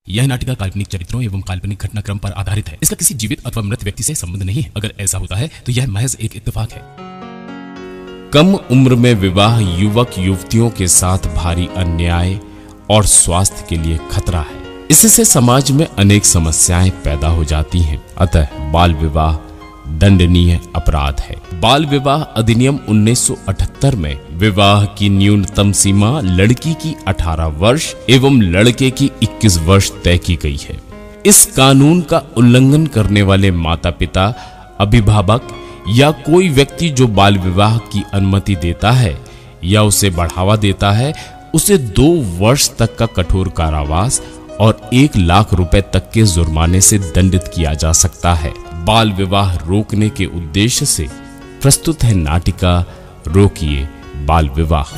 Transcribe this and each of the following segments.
यह नाटिका काल्पनिक चरित्रों एवं काल्पनिक घटनाक्रम पर आधारित है। इसका किसी जीवित अथवा मृत व्यक्ति से संबंध नहीं है। अगर ऐसा होता है तो यह महज एक इत्तेफाक है। कम उम्र में विवाह युवक युवतियों के साथ भारी अन्याय और स्वास्थ्य के लिए खतरा है। इससे समाज में अनेक समस्याएं पैदा हो जाती हैं। अतः बाल विवाह दंडनीय अपराध है। बाल विवाह अधिनियम 1978 में विवाह की न्यूनतम सीमा लड़की की 18 वर्ष एवं लड़के की 21 वर्ष तय की गई है। इस कानून का उल्लंघन करने वाले माता पिता, अभिभावक या कोई व्यक्ति जो बाल विवाह की अनुमति देता है या उसे बढ़ावा देता है, उसे 2 वर्ष तक का कठोर कारावास और 1 लाख रुपए तक के जुर्माने से दंडित किया जा सकता है। बाल विवाह रोकने के उद्देश्य से प्रस्तुत है नाटिका रोकिए बाल विवाह।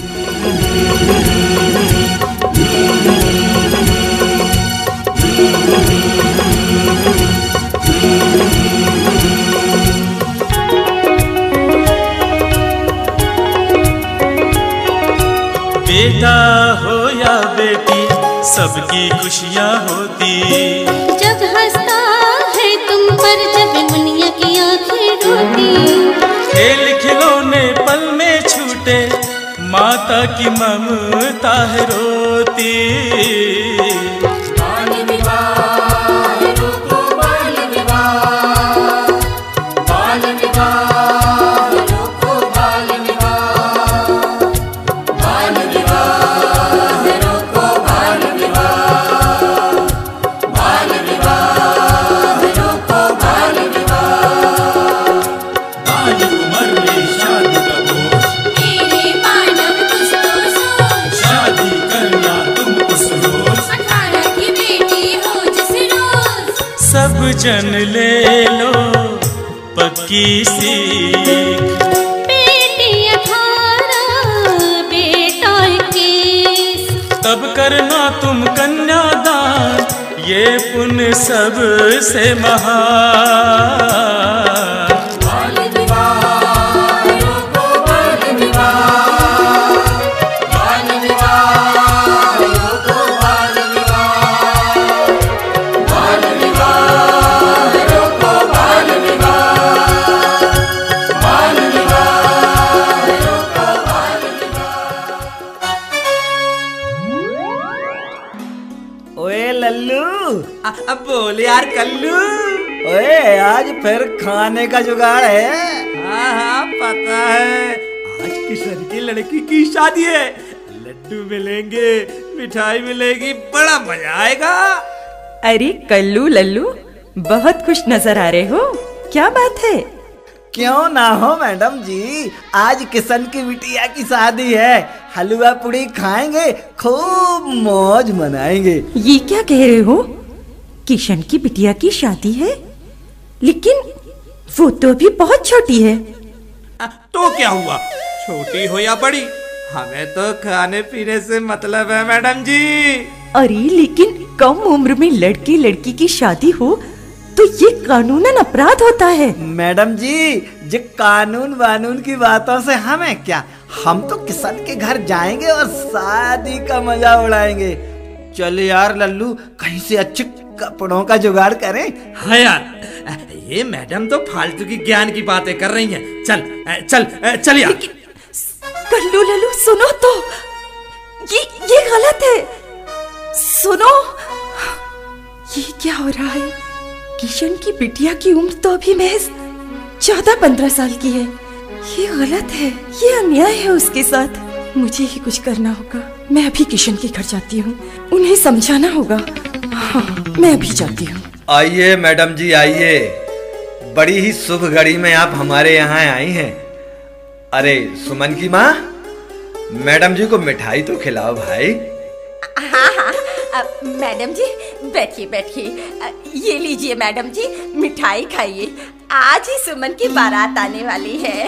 बेटा हो या बेटी सबकी खुशियाँ होती, जब हंसता है तुम पर जब मुनिया की आंखें रोती। खेल खिलौने पल में छूटे माता की ममता है रोती। बाल विवाह रोको बाल विवाह, बाल विवाह रोको बाल विवाह, बाल विवाह रोको बाल विवाह, बाल विवाह रोको बाल विवाह। बाल उम्र में शादी का बोझ, मेरे मानव कुछ तो सोच, शादी करना तुम उस रोज। 18 की बेटी हो जिस रोज। सब जन ले लो पक्की सीख, बेटी 18 बेटा 21। तब करना तुम कन्यादान, ये पुण्य सबसे महान। बाल विवाह रोको बाल विवाह, बाल विवाह रोको बाल विवाह, बाल विवाह रोको बाल विवाह, बाल विवाह रोको बाल विवाह। ओए लल्लू, अब बोल यार कल्लू। ओए आज फिर खाने का जुगाड़ है। हाँ हाँ पता है, आज किशन की लड़की की शादी है। लड्डू मिलेंगे, मिठाई मिलेगी, बड़ा मजा आएगा। अरे कल्लू लल्लू, बहुत खुश नजर आ रहे हो, क्या बात है? क्यों ना हो मैडम जी, आज किशन की बिटिया की शादी है। हलवा पूड़ी खाएंगे, खूब मौज मनाएंगे। ये क्या कह रहे हो? किशन की बिटिया की शादी है, लेकिन वो तो अभी बहुत छोटी है। तो क्या हुआ, छोटी हो या बड़ी, हमें तो खाने पीने से मतलब है मैडम जी। अरे लेकिन कम उम्र में लड़के लड़की की शादी हो तो ये कानूनन अपराध होता है। मैडम जी, जो कानून वानून की बातों से हमें क्या, हम तो किशन के घर जाएंगे और शादी का मजा उड़ाएंगे। चल यार लल्लू, कहीं से अच्छे कपड़ों का जुगाड़ करें। हाँ यार, ये मैडम तो फालतू की ज्ञान की बातें कर रही हैं। चल चल चल यार। कल्लू लल्लू सुनो तो, ये गलत है। सुनो, ये क्या हो रहा है? किशन की बिटिया की उम्र तो अभी महज 14-15 साल की है। ये गलत है, ये अन्याय है उसके साथ। मुझे ही कुछ करना होगा। मैं अभी किशन के घर जाती हूँ, उन्हें समझाना होगा। हाँ, मैं अभी जाती हूँ। आइए मैडम जी आइए, बड़ी ही शुभ घड़ी में आप हमारे यहाँ आई हैं। अरे सुमन की माँ, मैडम जी को मिठाई तो खिलाओ भाई। हाँ हाँ मैडम जी, बैठिए बैठिए। ये लीजिए मैडम जी, मिठाई खाइए। आज ही सुमन की बारात आने वाली है।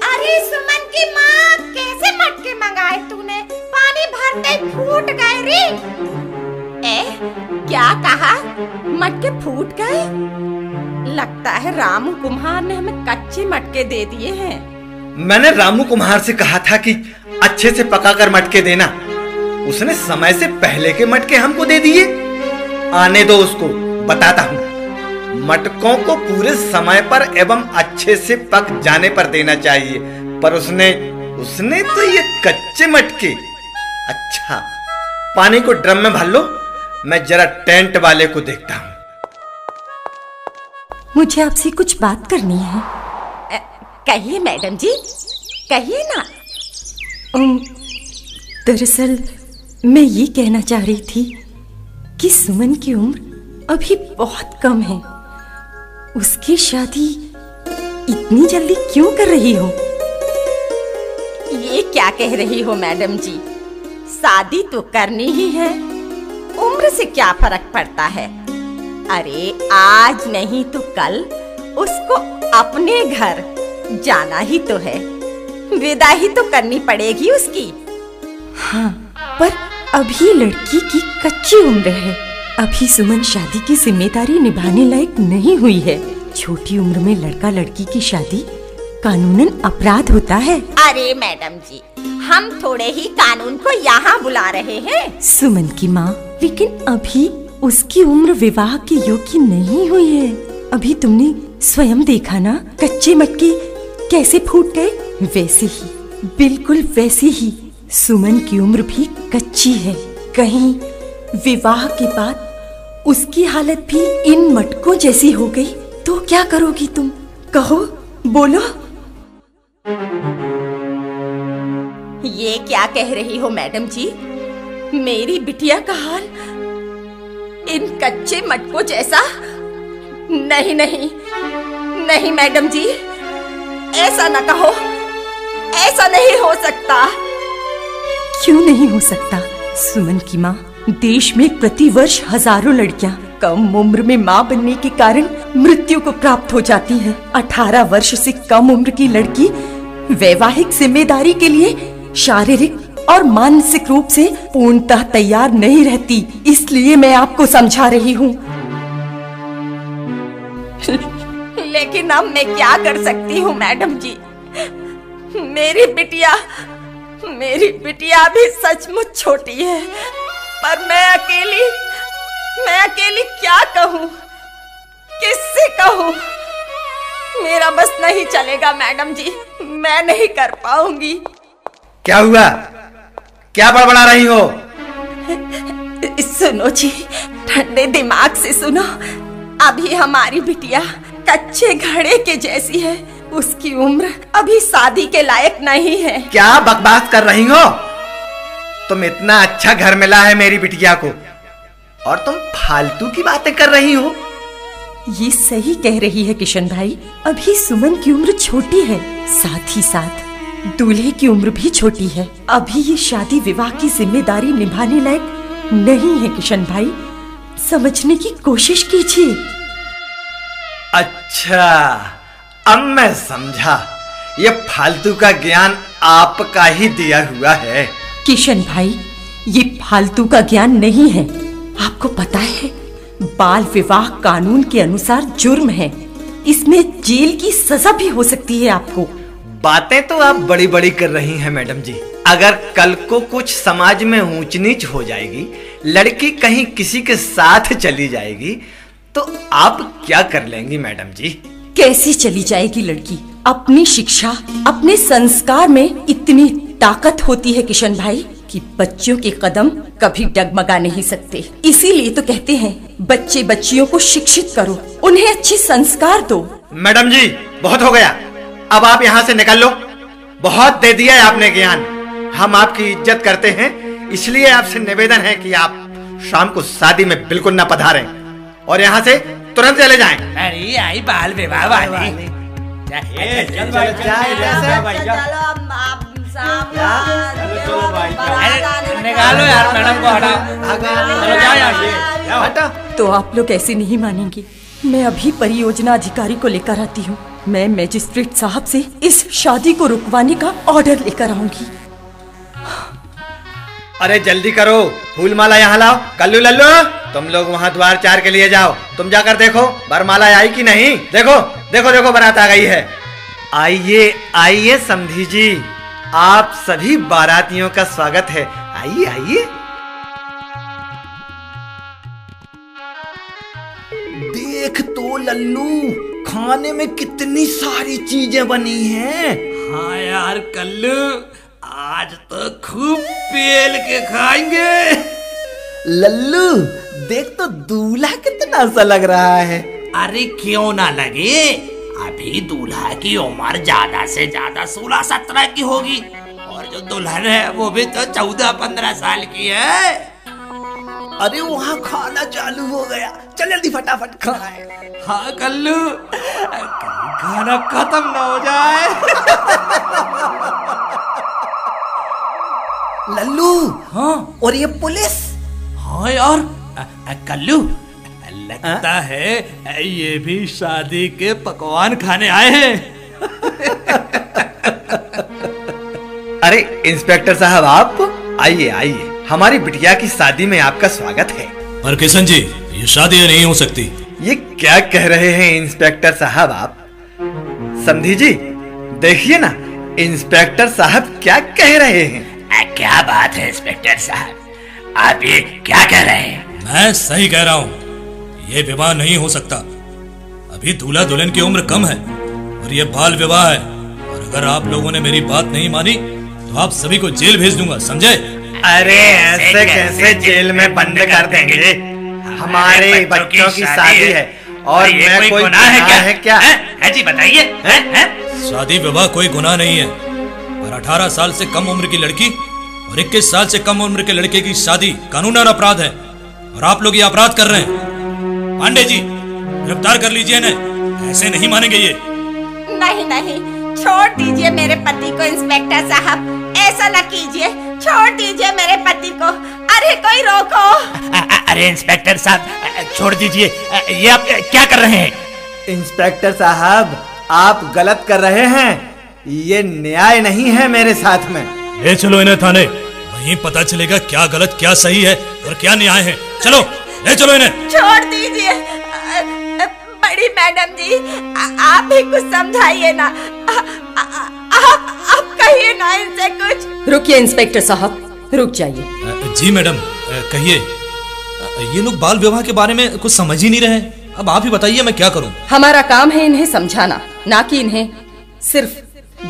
अरे सुमन की माँ, कैसे मटके मंगाए तूने? पानी भरते फूट गए रे। क्या कहा? मटके फूट गए? लगता है रामू कुम्हार ने हमें कच्चे मटके दे दिए हैं। मैंने रामू कुम्हार से कहा था कि अच्छे से पकाकर मटके देना, उसने समय से पहले के मटके हमको दे दिए। आने दो उसको, बताता हूं। मटकों को पूरे समय पर एवं अच्छे से पक जाने पर देना चाहिए, पर उसने तो ये कच्चे मटके। अच्छा, पानी को ड्रम में भर लो, मैं जरा टेंट वाले को देखता हूं। मुझे आपसे कुछ बात करनी है। कहिए मैडम जी, कहिए ना। दरअसल मैं ये कहना चाह रही थी कि सुमन की उम्र अभी बहुत कम है। उसकी शादी इतनी जल्दी क्यों कर रही हो? ये क्या कह रही हो मैडम जी? शादी तो करनी ही है, उम्र से क्या फर्क पड़ता है। अरे आज नहीं तो कल उसको अपने घर जाना ही तो है, विदा ही तो करनी पड़ेगी उसकी। हाँ, पर अभी लड़की की कच्ची उम्र है। अभी सुमन शादी की जिम्मेदारी निभाने लायक नहीं हुई है। छोटी उम्र में लड़का लड़की की शादी कानूनन अपराध होता है। अरे मैडम जी, हम थोड़े ही कानून को यहाँ बुला रहे हैं। सुमन की माँ, लेकिन अभी उसकी उम्र विवाह के योग्य नहीं हुई है। अभी तुमने स्वयं देखा ना, कच्चे मटके कैसे फूट गए। वैसे ही, बिल्कुल वैसे ही सुमन की उम्र भी कच्ची है। कहीं विवाह के बाद उसकी हालत भी इन मटकों जैसी हो गई तो क्या करोगी तुम? कहो, बोलो। ये क्या कह रही हो मैडम जी? मेरी बिटिया का हाल इन कच्चे मटकों जैसा? नहीं नहीं नहीं मैडम जी, ऐसा न कहो, ऐसा नहीं हो सकता। क्यों नहीं हो सकता? सुमन की माँ, देश में प्रतिवर्ष हजारों लड़कियां कम उम्र में माँ बनने के कारण मृत्यु को प्राप्त हो जाती हैं। 18 वर्ष से कम उम्र की लड़की वैवाहिक जिम्मेदारी के लिए शारीरिक और मानसिक रूप से पूर्णतः तैयार नहीं रहती। इसलिए मैं आपको समझा रही हूँ। लेकिन अब मैं क्या कर सकती हूँ मैडम जी? मेरी बिटिया भी सचमुच छोटी है, पर मैं अकेली क्या कहूँ, किससे कहूँ? मेरा बस नहीं चलेगा मैडम जी, मैं नहीं कर पाऊंगी। क्या हुआ? क्या बड़बड़ा रही हो? सुनो जी, ठंडे दिमाग से सुनो। अभी हमारी बिटिया कच्चे घड़े के जैसी है, उसकी उम्र अभी शादी के लायक नहीं है। क्या बकवास कर रही हो? तुम इतना अच्छा घर मिला है मेरी बिटिया को, और तुम फालतू की बातें कर रही हो। ये सही कह रही है किशन भाई, अभी सुमन की उम्र छोटी है, साथ ही साथ दूल्हे की उम्र भी छोटी है। अभी ये शादी विवाह की जिम्मेदारी निभाने लायक नहीं है किशन भाई, समझने की कोशिश कीजिए। अच्छा, अब मैं समझा, ये फालतू का ज्ञान आपका ही दिया हुआ है। किशन भाई, ये फालतू का ज्ञान नहीं है। आपको पता है, बाल विवाह कानून के अनुसार जुर्म है, इसमें जेल की सजा भी हो सकती है आपको। बातें तो आप बड़ी बड़ी कर रही हैं मैडम जी। अगर कल को कुछ समाज में ऊंच नीच हो जाएगी, लड़की कहीं किसी के साथ चली जाएगी, तो आप क्या कर लेंगी मैडम जी? कैसी चली जाएगी लड़की? अपनी शिक्षा, अपने संस्कार में इतनी ताकत होती है किशन भाई कि बच्चियों के कदम कभी डगमगा नहीं सकते। इसीलिए तो कहते हैं, बच्चे बच्चियों को शिक्षित करो, उन्हें अच्छे संस्कार दो। मैडम जी, बहुत हो गया, अब आप यहाँ से निकल लो। बहुत दे दिया है आपने ज्ञान। हम आपकी इज्जत करते हैं, इसलिए आपसे निवेदन है कि आप शाम को शादी में बिल्कुल न पधारें और यहाँ से तुरंत चले जाएं। अरे आई बाल विवाह वाली। निकालो यार मैडम को, हटाओ। तो आप लोग ऐसे नहीं मानेंगे। मैं अभी परियोजना अधिकारी को लेकर आती हूँ। मैं मजिस्ट्रेट साहब से इस शादी को रुकवाने का ऑर्डर लेकर आऊंगी। अरे जल्दी करो, फूल माला यहाँ लाओ। कल्लू लल्लू, तुम लोग वहाँ द्वार 4 के लिए जाओ। तुम जाकर देखो बरमाला आई कि नहीं। देखो देखो देखो, बारात आ गई है। आइए आइए समधी जी, आप सभी बारातियों का स्वागत है। आइए आइए। देख तो लल्लू, खाने में कितनी सारी चीजें बनी हैं। हाँ यार कल्लू, आज तो खूब पेल के खाएंगे। लल्लू देख तो दूल्हा कितना सा लग रहा है। अरे क्यों ना लगे, अभी दूल्हा की उम्र ज्यादा से ज्यादा 16-17 की होगी, और जो दुल्हन है वो भी तो 14-15 साल की है। अरे वहाँ खाना चालू हो गया, चल जल्दी फटाफट खाए। हाँ कल्लू, खाना खत्म ना हो जाए। लल्लू, हाँ और ये पुलिस? हाँ यार कल्लू, लगता है ये भी शादी के पकवान खाने आए हैं। अरे इंस्पेक्टर साहब, आप आइए आइए, हमारी बिटिया की शादी में आपका स्वागत है। पर किशन जी, ये शादी नहीं हो सकती। ये क्या कह रहे हैं इंस्पेक्टर साहब आप? समधी जी देखिए ना, इंस्पेक्टर साहब क्या कह रहे हैं। क्या बात है इंस्पेक्टर साहब, आप ये क्या कह रहे हैं? मैं सही कह रहा हूँ, ये विवाह नहीं हो सकता। अभी दूल्हा दुल्हन की उम्र कम है और ये बाल विवाह है, और अगर आप लोगों ने मेरी बात नहीं मानी तो आप सभी को जेल भेज दूंगा, समझे? अरे ऐसे कैसे जेल में बंद कर देंगे? हमारे बच्चों की शादी है और मैं कोई गुनाह है क्या? है जी बताइए। शादी विवाह कोई गुनाह नहीं है, पर 18 साल से कम उम्र की लड़की और 21 साल से कम उम्र के लड़के की शादी कानूनन अपराध है, और आप लोग ये अपराध कर रहे हैं। पांडे जी, गिरफ्तार कर लीजिए इन्हें, ऐसे नहीं मानेंगे ये। नहीं नहीं, छोड़ दीजिए मेरे पति को इंस्पेक्टर साहब, ऐसा न कीजिए, छोड़ दीजिए मेरे पति को। अरे कोई रोको। अरे इंस्पेक्टर साहब छोड़ दीजिए, ये आप क्या कर रहे हैं? इंस्पेक्टर साहब, आप गलत कर रहे हैं, ये न्याय नहीं है मेरे साथ में। ले चलो इन्हें थाने, वहीं पता चलेगा क्या गलत क्या सही है और क्या न्याय है। चलो ले चलो इन्हें। छोड़ दीजिए बड़ी मैडम जी, आप ही कुछ समझाइए ना, आप कहिए ना इनसे कुछ। रुकिए इंस्पेक्टर साहब, रुक जाइए। जी मैडम, कहिए। ये लोग बाल विवाह के बारे में कुछ समझ ही नहीं रहे, अब आप ही बताइए मैं क्या करूं? हमारा काम है इन्हें समझाना, ना कि इन्हें सिर्फ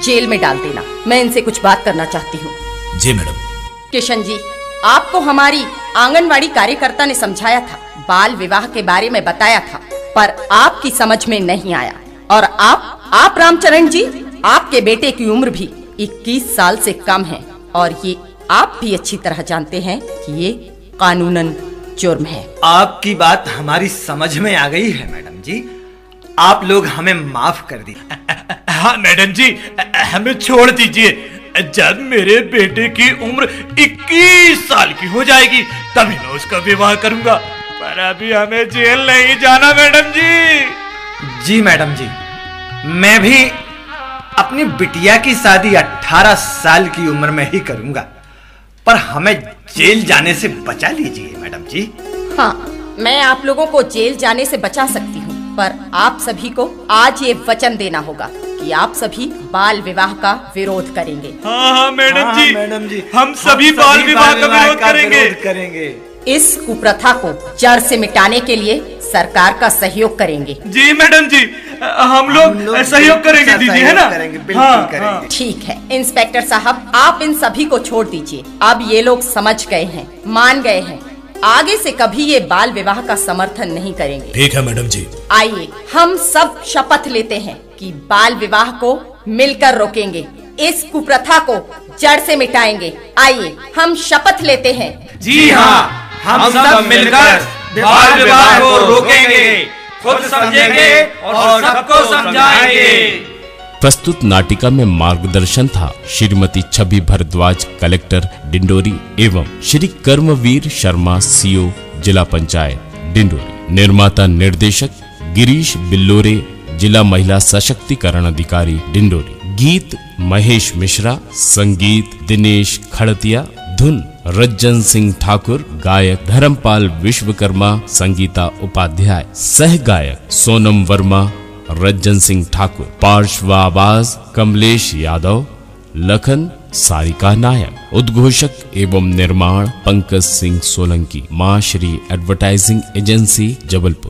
जेल में डाल देना। मैं इनसे कुछ बात करना चाहती हूँ। जी मैडम। किशन जी, आपको हमारी आंगनवाड़ी कार्यकर्ता ने समझाया था, बाल विवाह के बारे में बताया था, पर आपकी समझ में नहीं आया। और आप रामचरण जी, आपके बेटे की उम्र भी 21 साल से कम है, और ये आप भी अच्छी तरह जानते हैं कि ये कानूनन जुर्म है। आपकी बात हमारी समझ में आ गई है मैडम जी, आप लोग हमें माफ कर दीजिए। हाँ मैडम जी, हमें छोड़ दीजिए। जब मेरे बेटे की उम्र 21 साल की हो जाएगी तभी मैं उसका विवाह करूंगा, पर अभी हमें जेल नहीं जाना मैडम जी। जी मैडम जी, मैं भी अपनी बिटिया की शादी 18 साल की उम्र में ही करूंगा, पर हमें जेल जाने से बचा लीजिए मैडम जी। हाँ, मैं आप लोगों को जेल जाने से बचा सकती हूँ, पर आप सभी को आज ये वचन देना होगा कि आप सभी बाल विवाह का विरोध करेंगे। हाँ मैडम जी, हम सभी बाल विवाह का विरोध करेंगे। इस कुप्रथा को जड़ से मिटाने के लिए सरकार का सहयोग करेंगे। जी मैडम जी, हम लोग सहयोग करेंगे दीदी, है ना? बिल्कुल करेंगे। ठीक है इंस्पेक्टर साहब, आप इन सभी को छोड़ दीजिए। अब ये लोग समझ गए हैं, मान गए हैं, आगे से कभी ये बाल विवाह का समर्थन नहीं करेंगे। ठीक है मैडम जी। आइए हम सब शपथ लेते हैं कि बाल विवाह को मिलकर रोकेंगे, इस कुप्रथा को जड़ से मिटाएंगे। आइए हम शपथ लेते हैं। जी हाँ, हम सब मिलकर बाल विवाह को रोकेंगे, खुद समझेंगे और सबको समझाएंगे। प्रस्तुत नाटिका में मार्गदर्शन था श्रीमती छवि भारद्वाज, कलेक्टर डिंडोरी, एवं श्री कर्मवीर शर्मा, सीओ, जिला पंचायत डिंडोरी। निर्माता निर्देशक गिरीश बिल्लोरे, जिला महिला सशक्तिकरण अधिकारी डिंडोरी। गीत महेश मिश्रा, संगीत दिनेश खड़तिया, धुन रज्जन सिंह ठाकुर, गायक धर्मपाल विश्वकर्मा, संगीता उपाध्याय, सह गायक सोनम वर्मा, रज्जन सिंह ठाकुर, पार्श्व आवाज कमलेश यादव, लखन सारिका नायक, उद्घोषक एवं निर्माण पंकज सिंह सोलंकी, मां श्री एडवर्टाइजिंग एजेंसी जबलपुर।